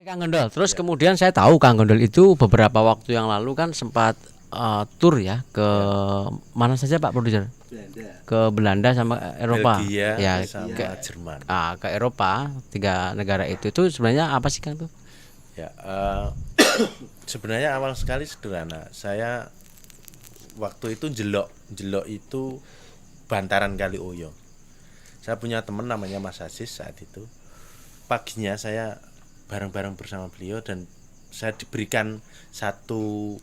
Kang Gondol. Terus kemudian saya tahu Kang Gondol itu beberapa waktu yang lalu kan sempat tur ya ke mana saja Pak Produser? Ke Belanda sama Eropa. Belgia Ya, sama Jerman. ke Eropa, tiga negara itu. Itu sebenarnya apa sih Kang tuh? Ya, sebenarnya awal sekali sederhana. Saya waktu itu jelok itu bantaran Kali Oyo. Saya punya teman namanya Mas Aziz saat itu. Paginya saya bareng-bareng bersama beliau dan saya diberikan satu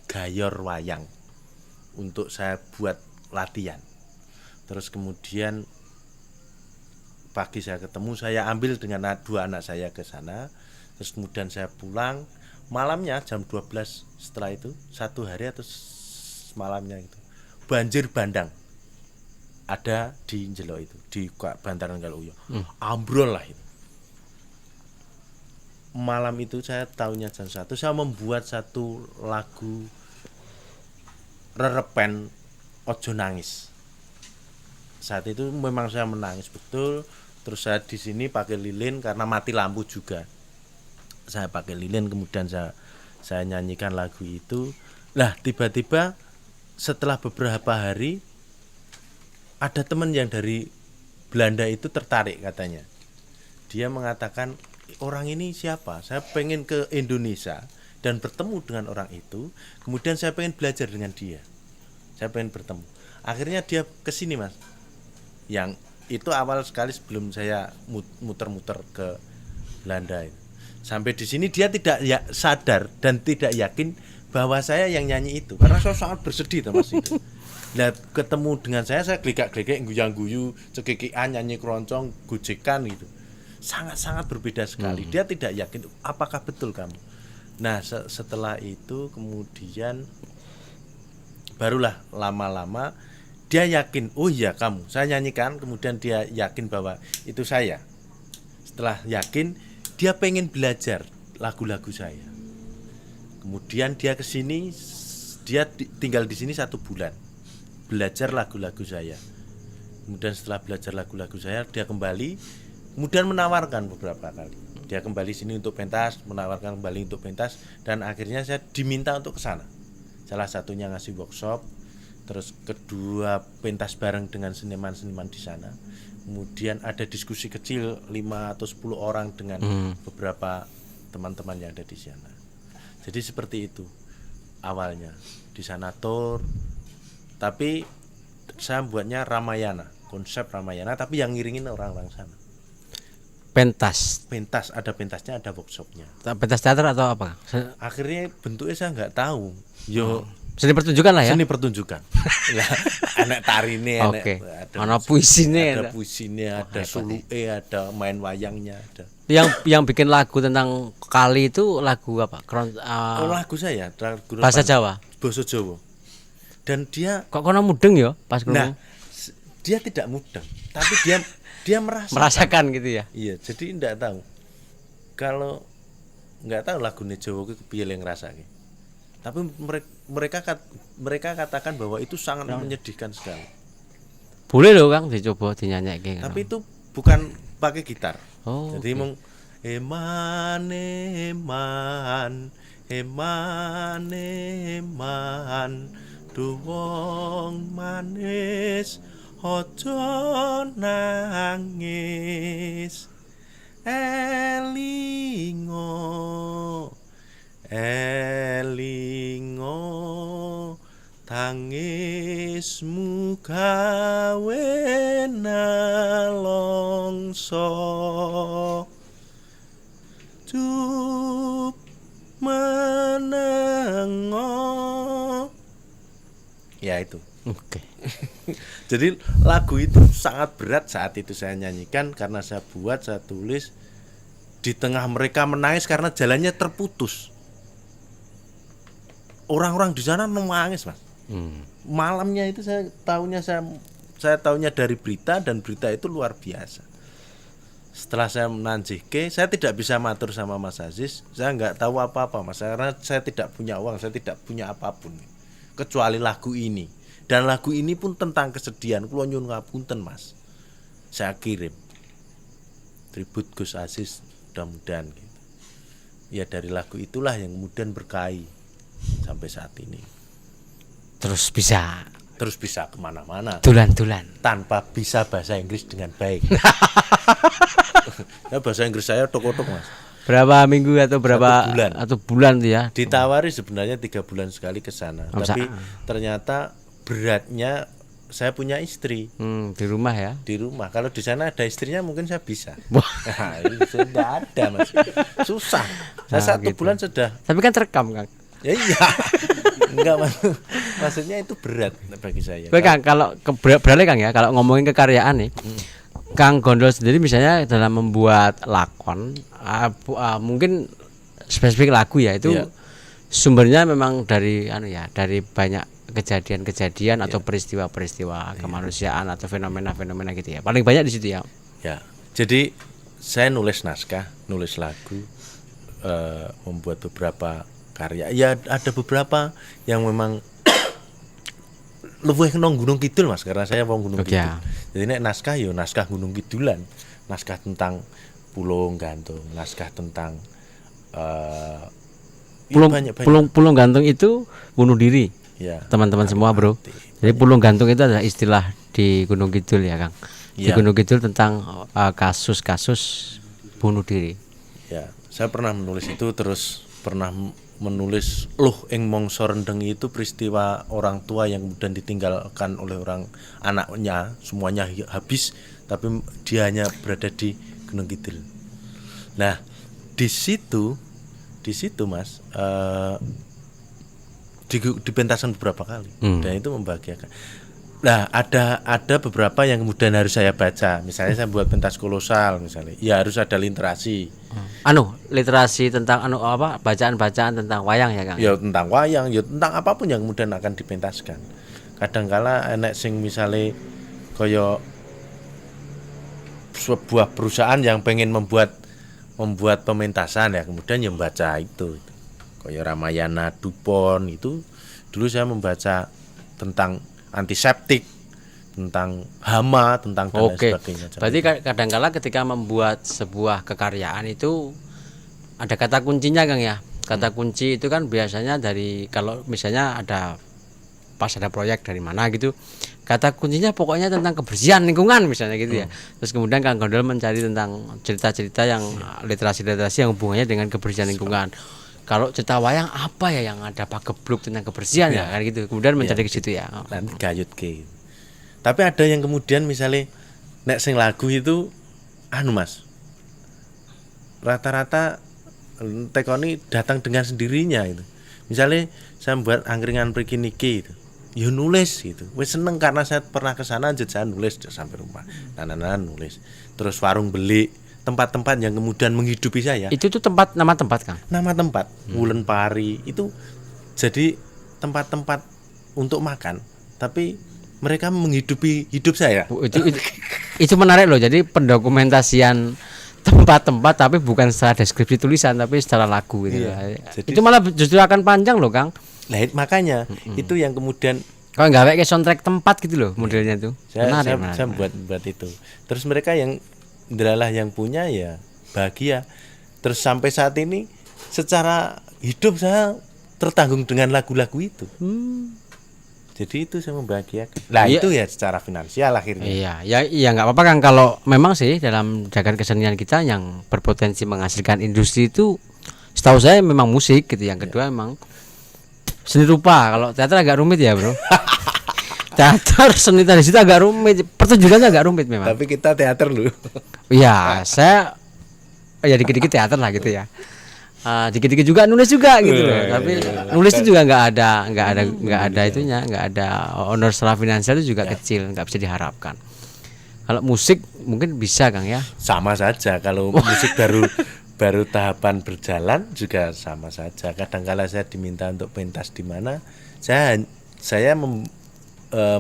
gayor wayang untuk saya buat latihan. Terus kemudian pagi saya ketemu, saya ambil dengan dua anak saya ke sana. Terus kemudian saya pulang malamnya jam 12 setelah itu, satu hari atau malamnya itu banjir bandang ada di Jelo itu, di bantaran Kali Oyo. Ambrol lah itu. Malam itu saya tahunya jam 1, saya membuat satu lagu rerepen Ojo Nangis. Saat itu memang saya menangis betul. Terus saya di sini pakai lilin karena mati lampu juga. Saya pakai lilin, kemudian saya nyanyikan lagu itu. Lah tiba-tiba setelah beberapa hari ada teman yang dari Belanda itu tertarik katanya. Dia mengatakan, orang ini siapa? Saya pengen ke Indonesia dan bertemu dengan orang itu. Kemudian saya pengen belajar dengan dia. Saya pengen bertemu. Akhirnya dia kesini Mas. Yang itu awal sekali sebelum saya muter-muter ke Belanda itu. Sampai di sini dia tidak sadar dan tidak yakin bahwa saya yang nyanyi itu. Karena saya sangat bersedih Mas itu. Nah, ketemu dengan saya glegak-glegek, guyang-guyu, cekikian, nyanyi keroncong, gojekan gitu. Sangat-sangat berbeda sekali. Dia tidak yakin apakah betul kamu. Nah, setelah itu kemudian barulah lama-lama dia yakin, oh iya kamu, saya nyanyikan. Kemudian dia yakin bahwa itu saya. Setelah yakin, dia pengen belajar lagu-lagu saya. Kemudian dia kesini, dia tinggal di sini 1 bulan, belajar lagu-lagu saya. Kemudian setelah belajar lagu-lagu saya, dia kembali, kemudian menawarkan beberapa kali. Dia kembali sini untuk pentas, menawarkan kembali untuk pentas, dan akhirnya saya diminta untuk ke sana. Salah satunya ngasih workshop, terus kedua pentas bareng dengan seniman-seniman di sana. Kemudian ada diskusi kecil 5 atau 10 orang dengan beberapa teman-teman yang ada di sana. Jadi seperti itu awalnya. Di sana tour, tapi saya buatnya Ramayana, konsep Ramayana, tapi yang ngiringin orang-orang sana. Pentas. Pentas, ada pentasnya, ada workshopnya. Pentas teater atau apa? Akhirnya bentuknya saya nggak tahu. Yo, seni pertunjukan lah ya. Seni pertunjukan. Lah, anak tarine, Oke. Ada puisinya, ada puisinya, ada suluke, ada main wayangnya, ada. Yang bikin lagu tentang kali itu lagu apa? Lagu saya, lagu bahasa Jawa. Bahasa Jawa. Dan dia kok kono mudeng ya pas nah, dia tidak mudeng, tapi dia merasakan gitu ya. Iya, jadi enggak tahu. Kalau enggak tahu lagune Jawa ku kepiye le ngrasake. Tapi mereka katakan bahwa itu sangat menyedihkan sekali. Boleh loh Kang dicoba dinyanyikke. Tapi itu bukan pakai gitar. Jadi mung eman duwong manis ojo nangis elingo tangismu gawe nalongso cup menengo. Ya itu. Oke. Jadi lagu itu sangat berat saat itu saya nyanyikan karena saya buat, saya tulis di tengah mereka menangis karena jalannya terputus. Orang-orang di sana nangis Mas. Malamnya itu saya tahunya dari berita, dan berita itu luar biasa. Setelah saya menanjihke, saya tidak bisa matur sama Mas Aziz. Saya nggak tahu apa-apa Mas, karena saya tidak punya uang, saya tidak punya apapun kecuali lagu ini. Dan lagu ini pun tentang kesedihan. Kula nyuwun ngapunten Mas. Saya kirim tribut Gus Aziz mudah-mudahan gitu. Ya dari lagu itulah yang kemudian berkahi sampai saat ini. Terus bisa kemana-mana tulan tanpa bisa bahasa Inggris dengan baik. Ya, bahasa Inggris saya tok-tok Mas. berapa minggu atau berapa 1 bulan. atau bulan tuh ya? Ditawari sebenarnya 3 bulan sekali ke sana, tapi ternyata beratnya saya punya istri Di rumah ya. di rumah. Kalau di sana ada istrinya mungkin saya bisa. Wah. Nah, ini sudah ada Mas. Susah. Saya 1 bulan sudah. Tapi kan terekam Kang. Ya iya. Enggak maksudnya itu berat bagi saya. Baik Kang, kalau beralih Kang ya, kalau ngomongin kekaryaan nih, Kang Gondol sendiri misalnya dalam membuat lakon, mungkin spesifik lagu ya itu Iya. sumbernya memang dari dari banyak kejadian-kejadian atau peristiwa-peristiwa kemanusiaan atau fenomena-fenomena gitu ya. Paling banyak di situ ya. Ya. Jadi saya nulis naskah, nulis lagu, membuat beberapa karya. Ya ada beberapa yang memang luwih nang Gunung Kidul Mas, karena saya wong Gunung Kidul. Jadi nek naskah yo naskah Gunung Kidulan, naskah tentang Pulau Gantung, naskah tentang Pulau Gantung itu bunuh diri. Ya. Teman-teman semua, Bro. Jadi Pulau Gantung itu adalah istilah di Gunung Kidul ya, Kang. Di Gunung Kidul tentang kasus-kasus bunuh diri. Ya, saya pernah menulis itu, terus pernah menulis Luh ing mangsa rendeng itu peristiwa orang tua yang kemudian ditinggalkan oleh orang anaknya, semuanya habis tapi dia hanya berada di Gunung Kidul. Nah, di situ Mas dipentasan beberapa kali dan itu membahagiakan. Nah, ada beberapa yang kemudian harus saya baca. Misalnya saya buat pentas kolosal misalnya. Ya harus ada literasi. Literasi tentang bacaan-bacaan tentang wayang ya, Kang. Ya tentang wayang, ya tentang apapun yang kemudian akan dipentaskan. Kadangkala enek sing misalnya kaya sebuah perusahaan yang pengen membuat pementasan ya, kemudian yang membaca itu. Kaya Ramayana Dupont itu dulu saya membaca tentang antiseptik, tentang hama, tentang dan lain sebagainya. Berarti kadangkala ketika membuat sebuah kekaryaan itu ada kata kuncinya Kang ya. Kata kunci itu kan biasanya dari, kalau misalnya pas ada proyek dari mana gitu, kata kuncinya pokoknya tentang kebersihan lingkungan misalnya gitu ya. Terus kemudian Kang Gondol mencari tentang cerita-cerita yang literasi-literasi yang hubungannya dengan kebersihan lingkungan. Kalau cerita wayang apa ya yang ada pagebluk tentang kebersihan ya kan gitu. Kemudian mencari ke situ ya. Nanti gayut ke. Tapi ada yang kemudian misalnya nek sing lagu itu Mas. Rata-rata tekoni datang dengan sendirinya itu. Misalnya saya buat angkringan mriki niki itu. Ya nulis gitu. Wis seneng karena saya pernah ke sana saya nulis sampai rumah. Nulis. Terus warung beli, tempat-tempat yang kemudian menghidupi saya. Itu tuh nama tempat Kang. Nama tempat, Wulen Pari itu jadi tempat-tempat untuk makan, tapi mereka menghidupi hidup saya. Itu menarik loh. Jadi pendokumentasian tempat-tempat tapi bukan secara deskripsi tulisan tapi secara lagu gitu. Jadi, itu malah justru akan panjang loh Kang. Nah, makanya itu yang kemudian kalau nggak kayak soundtrack tempat gitu loh modelnya tuh. Saya buat itu. Terus mereka yang delalah yang punya ya bahagia. Terus sampai saat ini secara hidup saya tertanggung dengan lagu-lagu itu. Jadi itu saya membahagiakan. Nah itu ya secara finansial akhirnya. Iya nggak apa-apa Kang, kalau memang sih dalam jagat kesenian kita yang berpotensi menghasilkan industri itu setahu saya memang musik gitu. Yang kedua memang seni rupa. Kalau teater agak rumit ya Bro. Teater seni tadi situ agak rumit, pertunjukannya agak rumit memang. Tapi kita teater loh. Iya, saya dikit-dikit teater lah gitu ya. Dikit-dikit juga nulis juga gitu loh. Tapi nulis itu juga nggak ada itunya, nggak ada honor secara finansial itu juga kecil, nggak bisa diharapkan. Kalau musik mungkin bisa Kang ya. Sama saja kalau musik baru tahapan berjalan juga sama saja. Kadang-kala saya diminta untuk pentas di mana, saya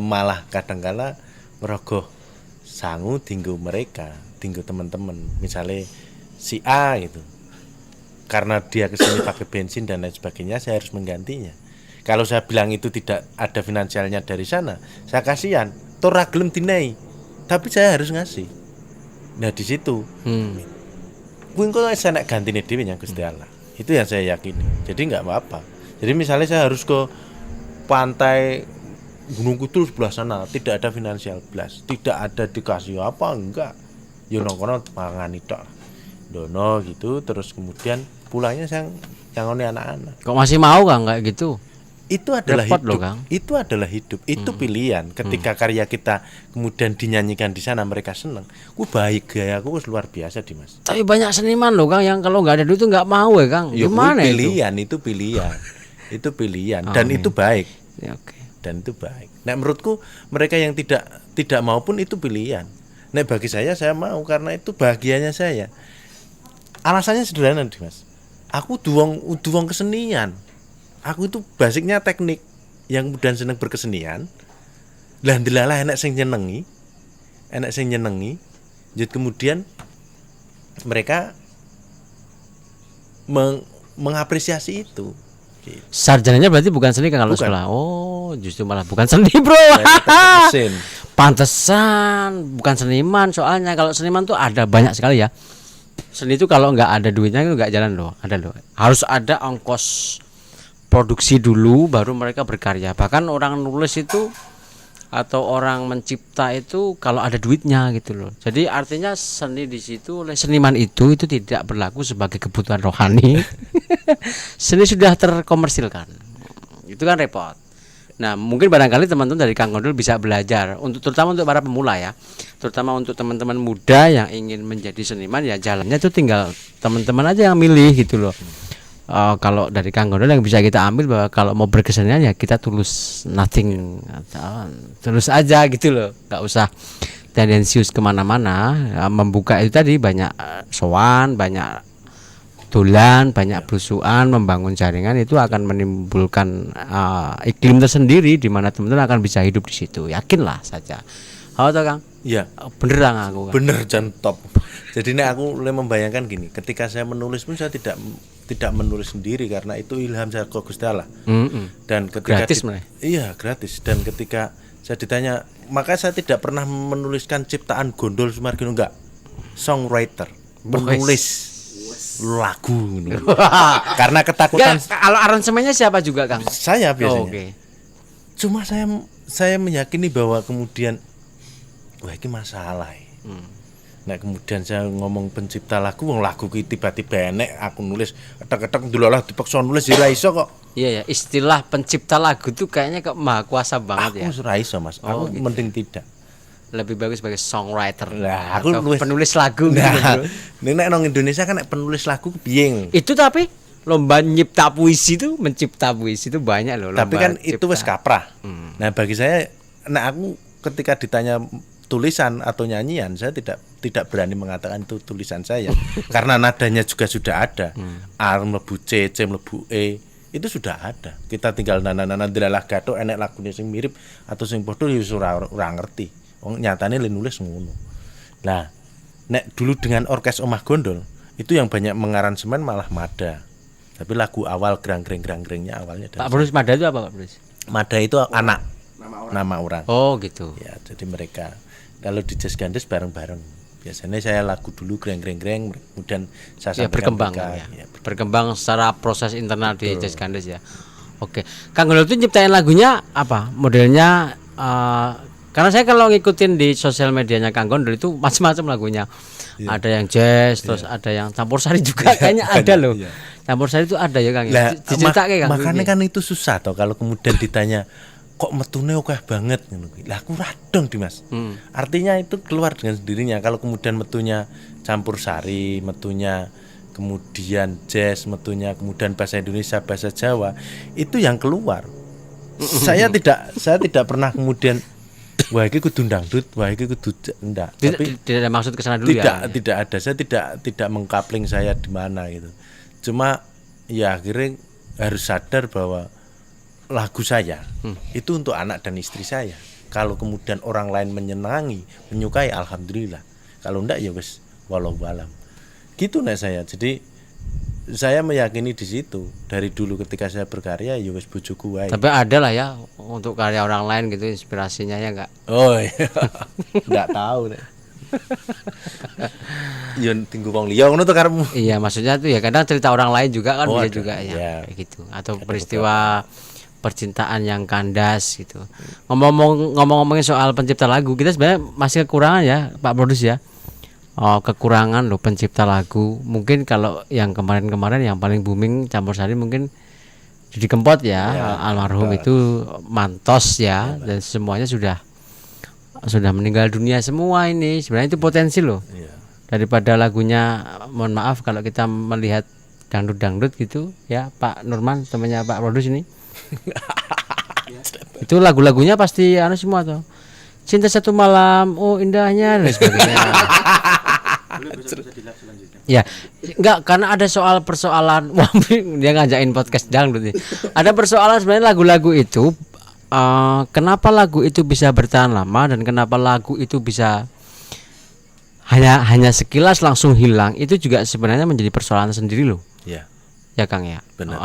malah kadang-kala merogoh sangu tinggu teman-teman, misalnya si A gitu, karena dia kesini pakai bensin dan lain sebagainya, saya harus menggantinya. Kalau saya bilang itu tidak ada finansialnya dari sana, saya kasihan, tora gelem dinai, tapi saya harus ngasih. Nah di situ kuwi kok saya nek gantine dhewe yang Gusti Allah. Itu yang saya yakini. Jadi enggak apa-apa. Jadi misalnya saya harus ke pantai Gunung Kidul sebelah sana, tidak ada financial blast, tidak ada dikasih apa enggak. Yo nongkono mangani tok. Dono gitu, terus kemudian pulangnya saya nyangoni anak-anak. Kok masih mau Kang kayak gitu? Itu adalah Repot hidup. loh, Kang. Itu adalah hidup. Itu pilihan. Ketika karya kita kemudian dinyanyikan di sana mereka senang. Ku baik gaya aku luar biasa Dimas. Tapi banyak seniman loh Kang yang kalau nggak ada duit itu nggak mau ya Kang. Ya, Gimana itu? pilihan, itu pilihan. Itu pilihan dan itu baik. Ya, oke. Dan itu baik. Nah, menurutku mereka yang tidak mau pun itu pilihan. Nah, bagi saya mau karena itu bahagianya saya. Alasannya sederhana Dimas. Aku duwong kesenian. Aku itu basicnya teknik yang kemudian seneng berkesenian. Lah ndelalah enak sing nyenengi. Jadi kemudian mereka mengapresiasi itu. Gitu. Sarjananya berarti bukan seni Kang kalau Bukan. sekolah. Oh, justru malah bukan seni, Bro. Mesin. Pantesan bukan seniman soalnya kalau seniman tuh ada banyak sekali ya. Seni itu kalau nggak ada duitnya itu nggak jalan loh. Ada loh. Harus ada ongkos produksi dulu baru mereka berkarya. Bahkan orang nulis itu atau orang mencipta itu kalau ada duitnya gitu loh. Jadi artinya seni di situ oleh seniman itu tidak berlaku sebagai kebutuhan rohani. Seni sudah terkomersilkan. Itu kan repot. Nah, mungkin barangkali teman-teman dari Kang Gondol bisa belajar untuk terutama untuk para pemula ya. Terutama untuk teman-teman muda yang ingin menjadi seniman ya jalannya itu tinggal teman-teman aja yang milih gitu loh. Kalau dari Kang Gondol yang bisa kita ambil bahwa kalau mau berkesenian ya kita tulus, nothing, tulus aja gitu loh, nggak usah tendensius kemana-mana. Membuka itu tadi banyak sowan, banyak tulan, banyak belusuan, membangun jaringan itu akan menimbulkan iklim tersendiri di mana teman-teman akan bisa hidup di situ. Yakinlah saja. Halo toh Kang? Iya. Bener aku Kang. Bener Jan top. Jadi ini aku mulai membayangkan gini, ketika saya menulis pun saya tidak menulis sendiri karena itu ilham saya ke Gusti Allah. Dan ketika Gratis mulai. Iya, gratis. Dan ketika saya ditanya, maka saya tidak pernah menuliskan ciptaan Gondol Sumargino, enggak. Songwriter, penulis lagu gitu. Karena ketakutan. Kalau aransemennya siapa juga Kang? Saya biasanya. Oke. Cuma saya meyakini bahwa kemudian wah ini masalah. Nah kemudian saya ngomong pencipta lagu, wong lagu ki tiba-tiba enek aku nulis ketek-ketek ndelalah dipaksa nulis ora iso kok. Iya ya, istilah pencipta lagu tuh kayaknya kok maha kuasa banget ya. Aku ora iso Mas. Aku gitu. mending tidak. Lebih bagus sebagai songwriter. Nah, aku atau penulis lagu gitu, Nah, Bro. nek nang Indonesia kan nek penulis lagu piye? Itu tapi lomba nyipta puisi itu mencipta puisi itu banyak loh. Tapi lomba kan itu cipta. wis kaprah. Nah, bagi saya nek aku ketika ditanya tulisan atau nyanyian, saya tidak berani mengatakan itu tulisan saya karena nadanya juga sudah ada. A mlebu C, C mlebu E, itu sudah ada. Kita tinggal nana-nana delalah gathuk enek lagune sing mirip atau sing padha ya ora ngerti. Wong nyatane le nulis ngono. Nah, nek dulu dengan orkes Omah Gondol, itu yang banyak mengaransemen malah Mada. Tapi lagu awal gerang-gereng-gerang-gerengnya awalnya dari Pak Bruce Mada itu apa Pak Bruce? Mada itu anak nama orang. Oh gitu. Ya, jadi mereka kalau di Jazz Gandes bareng-bareng. Biasanya saya lagu dulu greng-greng-greng, kemudian saya Ya sampaikan berkembang mereka, ya. ya, Berkembang secara proses internal di Jazz Gandes ya. Oke. Kang Gondol itu nyiptain lagunya apa? Modelnya karena saya kalau ngikutin di sosial medianya Kang Gondol itu macam-macam lagunya. Ada yang jazz, terus ada yang campur sari juga kayaknya ada loh. iya. Campur sari itu ada ya Kang. Lah, Diceritake Kang. makanya ini. kan itu susah toh kalau kemudian ditanya kok metune akeh banget ngono kuwi. Lah aku radong Dimas. Artinya itu keluar dengan sendirinya kalau kemudian metunya campur sari, metunya kemudian jazz, metunya kemudian bahasa Indonesia, bahasa Jawa, itu yang keluar. Saya tidak pernah kemudian wah iki kudu dangdut, wah iki kudu enggak. Tapi Tidak ada maksud ke sana dulu ya. tidak ada. Saya tidak mengkapling saya di mana gitu. Cuma ya akhirnya harus sadar bahwa lagu saya itu untuk anak dan istri saya. Kalau kemudian orang lain menyenangi, menyukai, alhamdulillah. Kalau enggak ya wis walau alam. Gitu nek saya. Jadi saya meyakini di situ dari dulu ketika saya berkarya ya wis bojoku wae. Tapi ada lah ya untuk karya orang lain gitu inspirasinya ya enggak? Oh iya. Enggak tahu nek. Yo tinggu wong liya ngono to karepmu. Iya, maksudnya tuh ya kadang cerita orang lain juga kan Oh, bisa ada. juga ya Iya. kayak gitu. Atau peristiwa percintaan yang kandas gitu. Ngomongin soal pencipta lagu, kita sebenarnya masih kekurangan ya, Pak Produs ya. Oh, kekurangan loh pencipta lagu. Mungkin kalau yang kemarin-kemarin yang paling booming campur sari mungkin Didi Kempot ya, Ya, almarhum Kempot. itu mantos ya, dan semuanya sudah meninggal dunia semua ini. Sebenarnya itu potensi loh. Iya. Daripada lagunya, mohon maaf kalau kita melihat dangdut gitu ya, Pak Nurman temannya Pak Produs ini. Itu lagu-lagunya pasti anu semua tuh. Cinta Satu Malam, oh indahnya dan sebagainya. Ya, enggak, karena ada persoalan. Wah, dia ngajakin podcast dangdut nih. Ada persoalan sebenarnya lagu-lagu itu, kenapa lagu itu bisa bertahan lama dan kenapa lagu itu bisa hanya sekilas langsung hilang, itu juga sebenarnya menjadi persoalan sendiri loh. Iya. Ya Kang ya. Benar.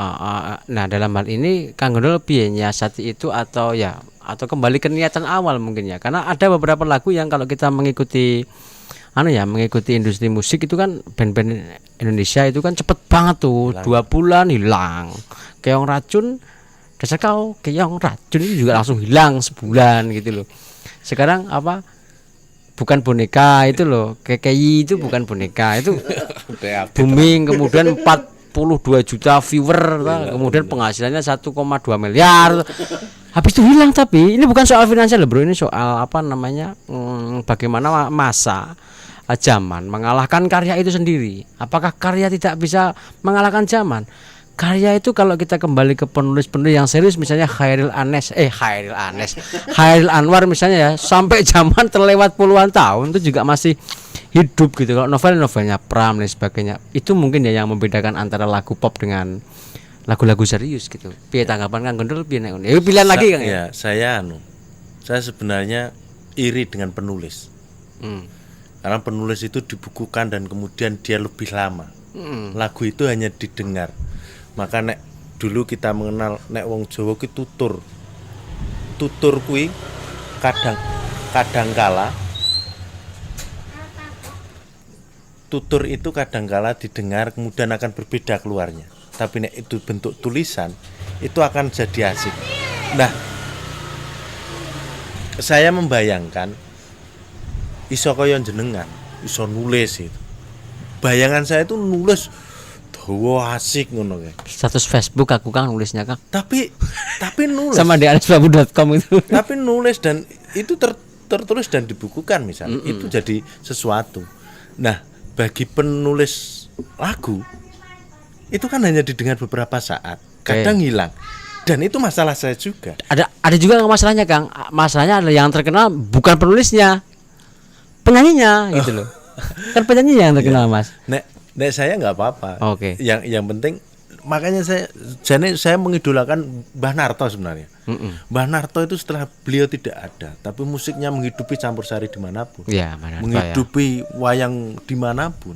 Nah, dalam hal ini Kang Gondol piye nyiasati itu atau kembali ke niatan awal mungkin ya. Karena ada beberapa lagu yang kalau kita mengikuti mengikuti industri musik itu kan band-band Indonesia itu kan cepet banget tuh, 2 bulan hilang. Keong Racun, dasar kau keong racun itu juga langsung hilang sebulan gitu loh. Sekarang bukan boneka itu loh, KKI itu bukan boneka, itu booming, kemudian 42 juta viewer, kemudian penghasilannya 1,2 miliar. Habis itu hilang. Tapi ini bukan soal finansial loh bro, ini soal bagaimana masa zaman mengalahkan karya itu sendiri. Apakah karya tidak bisa mengalahkan zaman? Karya itu kalau kita kembali ke penulis-penulis yang serius, misalnya Khairil Anwar misalnya ya, sampai zaman terlewat puluhan tahun itu juga masih hidup gitu. Kalau novelnya Pram dan sebagainya, itu mungkin ya yang membedakan antara lagu pop dengan lagu-lagu serius gitu. Piye tanggapan Kang Gondol? Piye nek? Pilihan lagi Kang ya. Saya sebenarnya iri dengan penulis. Karena penulis itu dibukukan dan kemudian dia lebih lama. Lagu itu hanya didengar. Maka dulu kita mengenal wong Jawa ki tutur. Tutur kuwi kadangkala tutur itu kadangkala didengar kemudian akan berbeda keluarnya. Tapi nek itu bentuk tulisan itu akan jadi asik. Nah, saya membayangkan iso kaya jenengan, iso nulis itu. Bayangan saya itu nulis dawa asik ngono kae. Status Facebook aku Kang nulisnya Kang. Tapi nulis Sama di anesbabu.com itu. tapi nulis dan itu tertulis dan dibukukan misalnya. Itu jadi sesuatu. Nah, bagi penulis lagu itu kan hanya didengar beberapa saat, kadang hilang. Dan itu masalah saya juga. Ada juga masalahnya Kang. Masalahnya adalah yang terkenal bukan penulisnya, penyanyinya gitu loh. Kan penyanyi yang terkenal Mas. Nek saya nggak apa-apa. Oke. Yang penting makanya saya mengidolakan Mbah Narto sebenarnya. Mbah Narto itu setelah beliau tidak ada, tapi musiknya menghidupi campur sari dimanapun. Iya, Mbah Narto, menghidupi wayang dimanapun.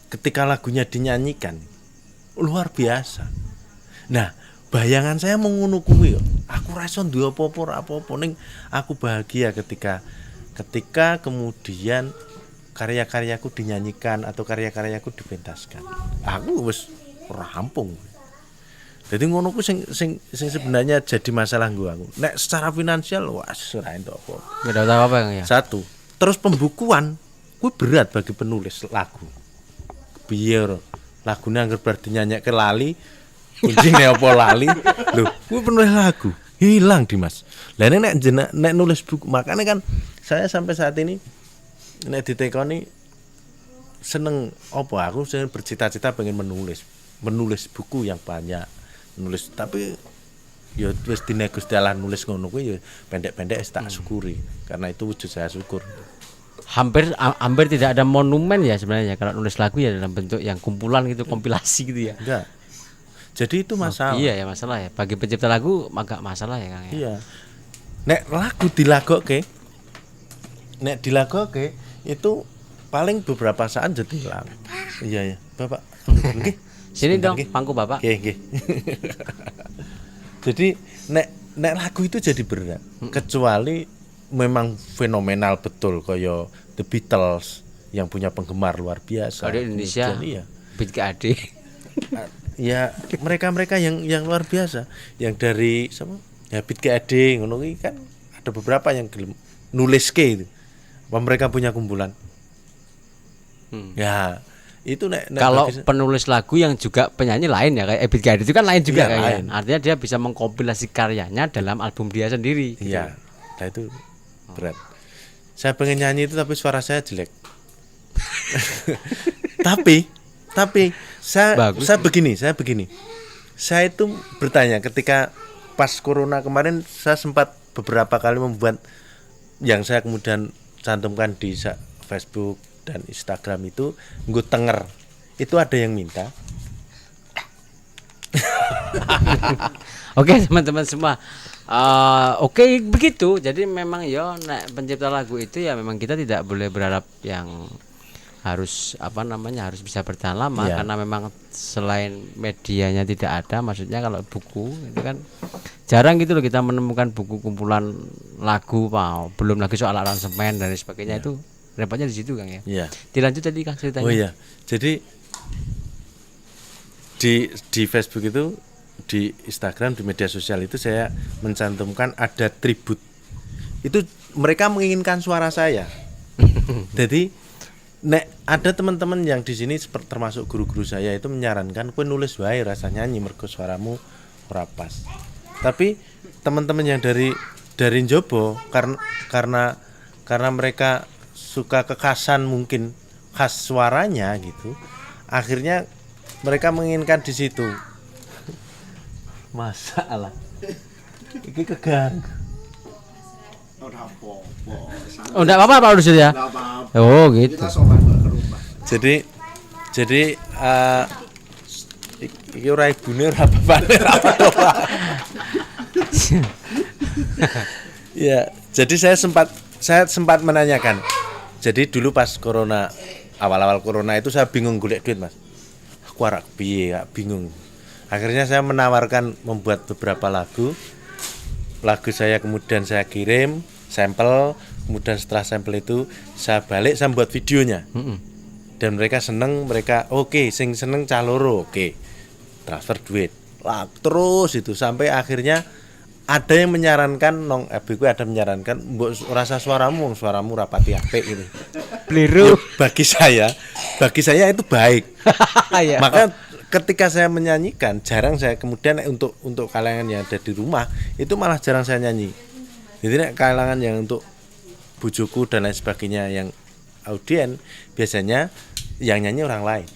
Ketika lagunya dinyanyikan luar biasa. Nah, bayangan saya mengono kuwi yo. Aku ra iso duwe apa-apa ning aku bahagia ketika kemudian karya-karyaku dinyanyikan atau karya-karyaku dipentaskan. Aku wis rampung. Jadi ngono ku sing sebenarnya jadi masalah gua aku. Nek secara finansial wis ora entuk apa. Enggak tahu apa Kang ya. Satu. Terus pembukuan kuwi berat bagi penulis lagu. Piye lagune anggere bar dinyanyike lali, kuncine apa lali. Lho, kuwi penulis lagu hilang Dimas. Lah nek nulis buku, makanya kan saya sampai saat ini nek ditekoni seneng apa aku seneng bercita-cita pengen menulis buku yang banyak, nulis tapi ya wis dine Gusti Allah nulis ngono kuwi ya pendek-pendek tak syukuri karena itu wujud saya syukur. Hampir tidak ada monumen ya sebenarnya kalau nulis lagu ya dalam bentuk yang kumpulan gitu, kompilasi gitu ya. Enggak. Jadi itu masalah. Iya ya masalah ya. Bagi pencipta lagu agak masalah ya Kang ya. Iya. Nek lagu dilagokke itu paling beberapa saat jadi hilang. Iya ya, Bapak. Nggih. Sini dong pangku Bapak. Nggih. Jadi nek lagu itu jadi berat kecuali memang fenomenal betul koyo The Beatles yang punya penggemar luar biasa. Kalau di Indonesia Kemudian, iya. Beat KAD. Ya mereka yang luar biasa, yang dari sama ya Beat KAD ngono kuwi kan ada beberapa yang gelem nulis ke itu. Apa mereka punya kumpulan. Ya itu Kalau penulis lagu yang juga penyanyi lain ya kayak Ebit Ghade itu kan lain juga Iya, kayaknya. lain. Artinya dia bisa mengkompilasi karyanya dalam album dia sendiri. Gitu. iya. Nah itu berat. Saya pengen nyanyi itu tapi suara saya jelek. tapi saya begini. Saya itu bertanya ketika pas corona kemarin saya sempat beberapa kali membuat yang saya kemudian cantumkan di Facebook dan Instagram itu nggo tenger. Itu ada yang minta. Oke teman-teman semua. Oke begitu. Jadi memang ya pencipta lagu itu ya memang kita tidak boleh berharap yang harus harus bisa bertahan lama Ya. karena memang selain medianya tidak ada, maksudnya kalau buku itu kan jarang gitu loh kita menemukan buku kumpulan lagu, belum lagi soal aransemen dan sebagainya. Itu repotnya di situ Kang ya. Iya. Dilanjut tadi Kang ceritanya. Oh iya. Jadi di Facebook itu, di Instagram, di media sosial itu saya mencantumkan ada tribut. Itu mereka menginginkan suara saya. Jadi ada teman-teman yang di sini termasuk guru-guru saya itu menyarankan kowe nulis wae rasa nyanyi mergo suaramu ora pas. Tapi teman-teman yang dari Njobo karena mereka suka kekhasan mungkin khas suaranya gitu. Akhirnya mereka menginginkan di situ. Masalah. Iki keganggu. Oh enggak apa-apa Pak Udus ya. Oh gitu. Jadi iki ora ibune ora bapakne apa. Ya, jadi saya sempat menanyakan. Jadi dulu pas corona, awal-awal corona itu saya bingung golek duit, Mas. Aku arek piye, bingung. Akhirnya saya menawarkan membuat beberapa lagu. Lagu saya kemudian saya kirim sampel, kemudian setelah sampel itu saya balik, saya buat videonya. Dan mereka seneng, mereka oke, sing seneng cah loro, oke. Transfer duit. Lah terus itu sampai akhirnya ada yang menyarankan ada menyarankan mbok rasa suaramu rapati apik gitu. Bliru. Bagi saya itu baik. Ya. Maka ketika saya menyanyikan jarang saya kemudian untuk kalangan yang ada di rumah itu malah jarang saya nyanyi. Jadi kalangan yang untuk bujuku dan lain sebagainya yang audien biasanya yang nyanyi orang lain.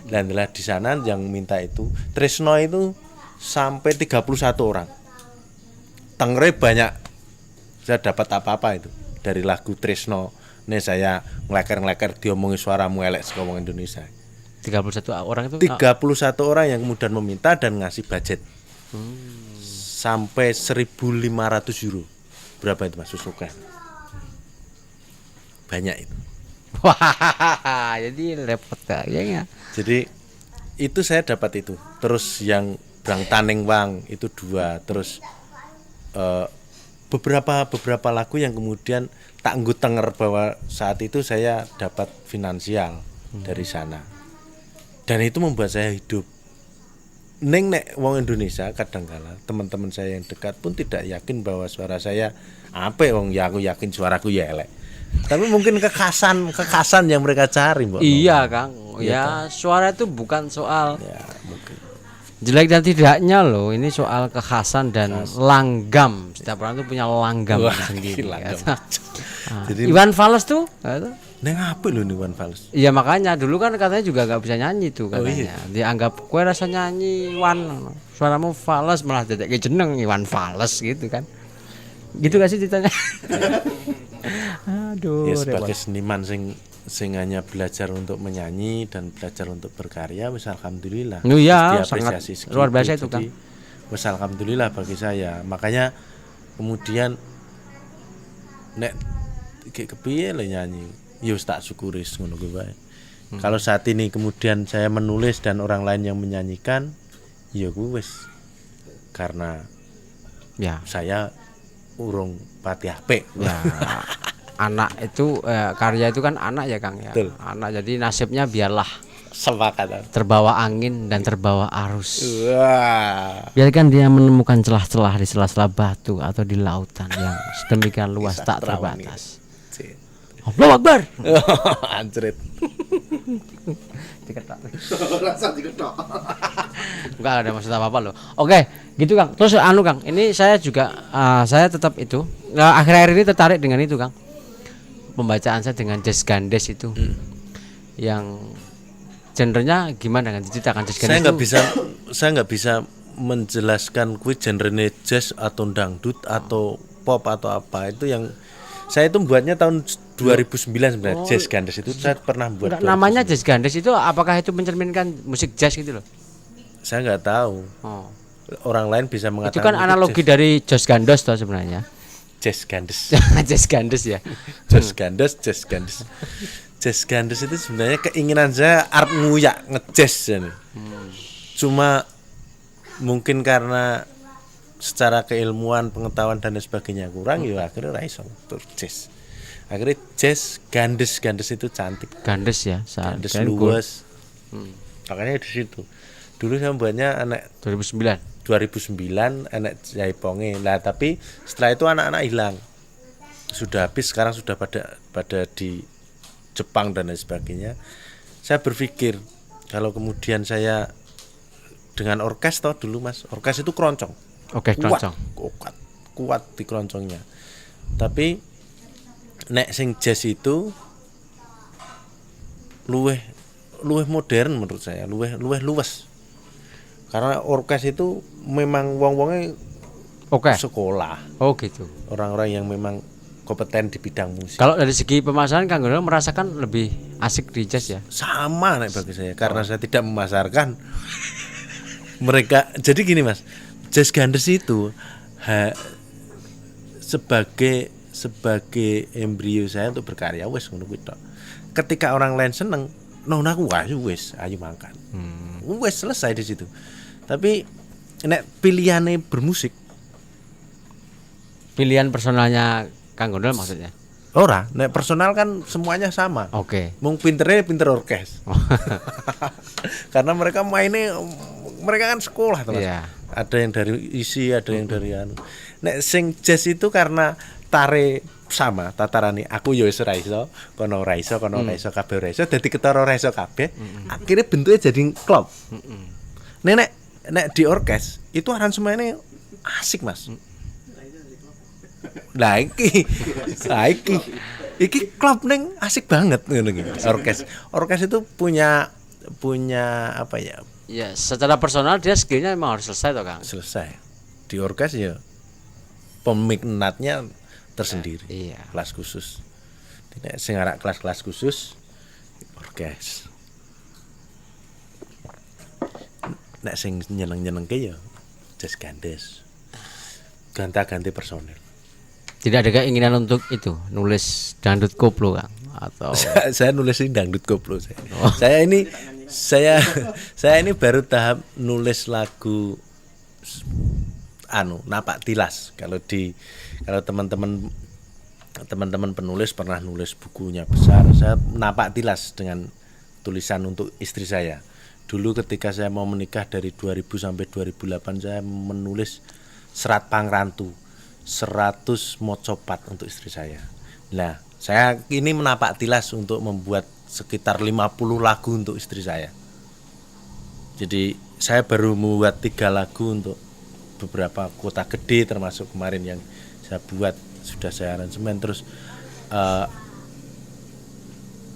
Dan di sana yang minta itu Tresno itu sampai 31 orang. Tengre banyak saya dapat apa-apa itu dari lagu Tresno. Nih saya ngeleker diomongi suaramu elek saka wong Indonesia. 31 orang itu 31 orang yang kemudian meminta dan ngasih budget sampai 1.500 euro. Berapa itu Mas Susukan? Banyak itu. Wah, jadi repot kayaknya. Jadi itu saya dapat itu. Terus yang Brang Taning Wang itu 2. Terus beberapa lagu yang kemudian tak nggut tenger bahwa saat itu saya dapat finansial dari sana. Dan itu membuat saya hidup. Nek wong Indonesia kadangkala teman-teman saya yang dekat pun tidak yakin bahwa suara saya apa wong ya aku yakin suaraku ya elek. Tapi mungkin kekhasan yang mereka cari, Mbak. Iya, Kang. Ya, suara itu bukan soal Ya, mungkin. jelek dan tidaknya loh, ini soal kekhasan dan langgam. Setiap orang tuh punya langgam sendiri. Langgam. Jadi Iwan Fals tuh neng apa lho nih Iwan Fals? iya makanya dulu kan katanya juga nggak bisa nyanyi tuh katanya. iya. Dianggap kue rasa nyanyi Iwan, suaramu fals, malah dedek jeneng Iwan Fals gitu kan. Gitu gak sih ditanya? Aduh. Ya sebagai seniman sing hanya belajar untuk menyanyi dan belajar untuk berkarya, wis alhamdulillah. Iya, Terus sangat diapresiasi luar biasa itu, Kang. Jadi, wis alhamdulillah bagi saya. Makanya kemudian nek kepiye le nyanyi, ya wis tak syukuri ngono kuwi wae. Kalau saat ini kemudian saya menulis dan orang lain yang menyanyikan, ya kuwi wis karena Ya. saya urung pati apik. Ya, anak itu karya itu kan anak ya Kang ya. Betul. Anak, jadi nasibnya biarlah Sepakat. terbawa angin dan terbawa arus. Wah. Biarkan dia menemukan celah-celah di sela-sela batu atau di lautan yang sedemikian luas tak Sastrawan terbatas. Cik. Allahu Akbar. Anjrit. Diketok. Rasa diketok. Enggak ada maksud apa-apa loh. Oke, gitu Kang. Terus Kang, ini saya juga saya tetap itu. Nah, akhir-akhir ini tertarik dengan itu Kang. Pembacaan saya dengan Jazz Gandes itu. Yang genrenya gimana kan diceritakan Jazz Gandes? Saya nggak bisa menjelaskan kuwi genrenya jazz atau dangdut atau pop atau apa. Itu yang saya itu buatnya tahun 2009 sebenarnya. Jazz Gandes itu saya pernah buat. Namanya Jazz Gandes itu apakah itu mencerminkan musik jazz gitu loh? Saya nggak tahu. Oh. Orang lain bisa mengatakan Itu kan analogi dari Jazz Gandos toh sebenarnya. Jazz Gandes. Jazz Gandes ya. Jazz Gandes. Jazz Gandes itu sebenarnya keinginan saya art nguyak ngejazz ini. Cuma mungkin karena secara keilmuan, pengetahuan dan lain sebagainya kurang, ya akhirnya ra iso jazz. Akhirnya jazz Gandes itu cantik. Gandes ya. Gandes Keren luas. Makanya di situ. Dulu saya buatnya anak 2009. 2009 anak Jaiponge. Lah tapi setelah itu anak-anak hilang. Sudah habis, sekarang sudah pada di Jepang dan lain sebagainya. Saya berpikir kalau kemudian saya dengan orkes toh dulu Mas, orkes itu keroncong. Oke, keroncong. Kuat di keroncongnya. Tapi nek sing jazz itu luweh modern menurut saya, luweh luwes. Karena orkes itu memang wong-wonge Oke. sekolah, Oh gitu. orang-orang yang memang kompeten di bidang musik. Kalau dari segi pemasaran Kang Gondol merasakan lebih asik di jazz ya? Sama nek bagi saya, karena saya tidak memasarkan mereka. Jadi gini Mas, Jazz Gandes itu sebagai embrio saya untuk berkarya wis ngono kuwi tok. Ketika orang lain seneng, aku wis ayo mangkat. Wis selesai di situ. Tapi nek pilihane bermusik, Pilihan personalnya Kang Gondol maksudnya? ora, nek personal kan semuanya sama. Oke. Mung pinter orkes. Karena mereka kan sekolah teman. Iya. Ada yang dari isi, ada yang dari anu. Nek sing jazz itu karena tare sama tatarane aku ya wis ora iso, kono ora iso, kabeh ora iso, dadi ketara ora iso kabeh. Akhirnya bentuknya jadi klub. Nek di orkes itu aransemennya asik Mas. Nah iki klub neng asik banget ngono iki. Orkes itu punya apa ya? Ya, secara personal dia skillnya memang harus selesai toh Kang. Selesai. Di orkes ya peminatnya tersendiri. Iya. Kelas khusus. Nek sing arak kelas khusus orkes. Nek sing nyeneng-nyenengke ya Jazz Gandes. Ganti personil. Tidak ada keinginan untuk itu nulis dangdut koplo Kang atau Saya nulis ini dangdut koplo saya. Saya ini baru tahap nulis lagu napak tilas. Kalau teman-teman penulis pernah nulis bukunya besar, saya napak tilas dengan tulisan untuk istri saya. Dulu ketika saya mau menikah dari 2000 sampai 2008 saya menulis serat pangrantu 100 mocopat untuk istri saya. Nah, saya ini menapak tilas untuk membuat sekitar 50 lagu untuk istri saya. Jadi saya baru membuat 3 lagu untuk beberapa kota gede, termasuk kemarin yang saya buat sudah saya aransemen. Terus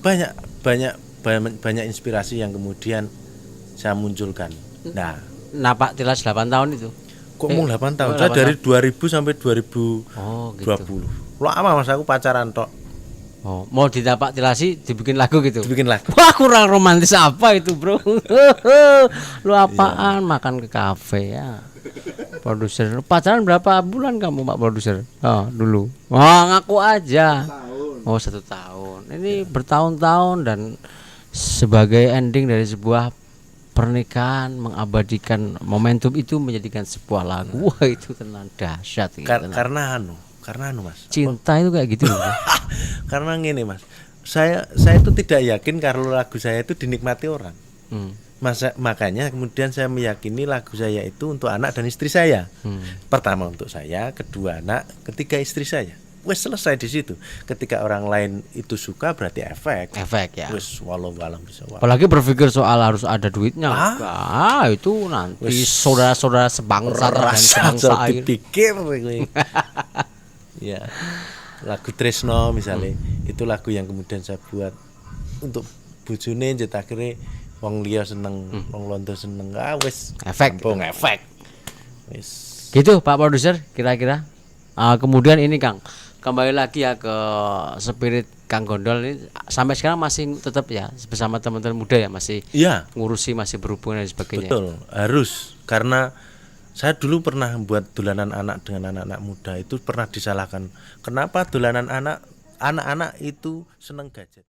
banyak inspirasi yang kemudian saya munculkan. Nah, napak tilas 8 tahun itu. kok mau 8 tahun? 8 Saya dari 2000 sampai 2020. Oh, gitu. Lama Mas, aku pacaran tok. Oh, mau ditapak tilasi dibikin lagu gitu. Dibikin lagu. Wah, kurang romantis apa itu, Bro? Lu apaan makan ke kafe ya? Produser. Pacaran berapa bulan kamu, Pak produser? Oh, dulu. Oh, ngaku aja. Oh, 1 tahun. Ini bertahun-tahun dan sebagai ending dari sebuah pernikahan, mengabadikan momentum itu menjadikan sebuah lagu. Wah, itu tenang dahsyat gitu. Karena Karena Mas. Cinta itu kayak gitu loh. Karena gini Mas. Saya itu tidak yakin kalau lagu saya itu dinikmati orang. Makanya kemudian saya meyakini lagu saya itu untuk anak dan istri saya. Pertama untuk saya, kedua anak, ketiga istri saya. Wes selesai di situ. Ketika orang lain itu suka berarti efek Ya. Wes walau bisa. Apalagi berpikir soal harus ada duitnya. Itu nanti saudara-saudara sebangsa dan sebangsa air. Dipikir ya. Lagu Tresno misalnya, itu lagu yang kemudian saya buat untuk bojone jet akhirnya wong liya seneng, wong londo seneng. Wes Efek. Wes. Gitu Pak Produser kira-kira. Kemudian ini Kang, kembali lagi ya ke spirit Kang Gondol ini, sampai sekarang masih tetap ya bersama teman-teman muda ya, masih ngurusi, masih berhubungan dan sebagainya. Betul, harus, karena saya dulu pernah membuat dolanan anak dengan anak-anak muda, itu pernah disalahkan. Kenapa dolanan anak-anak itu seneng gadget?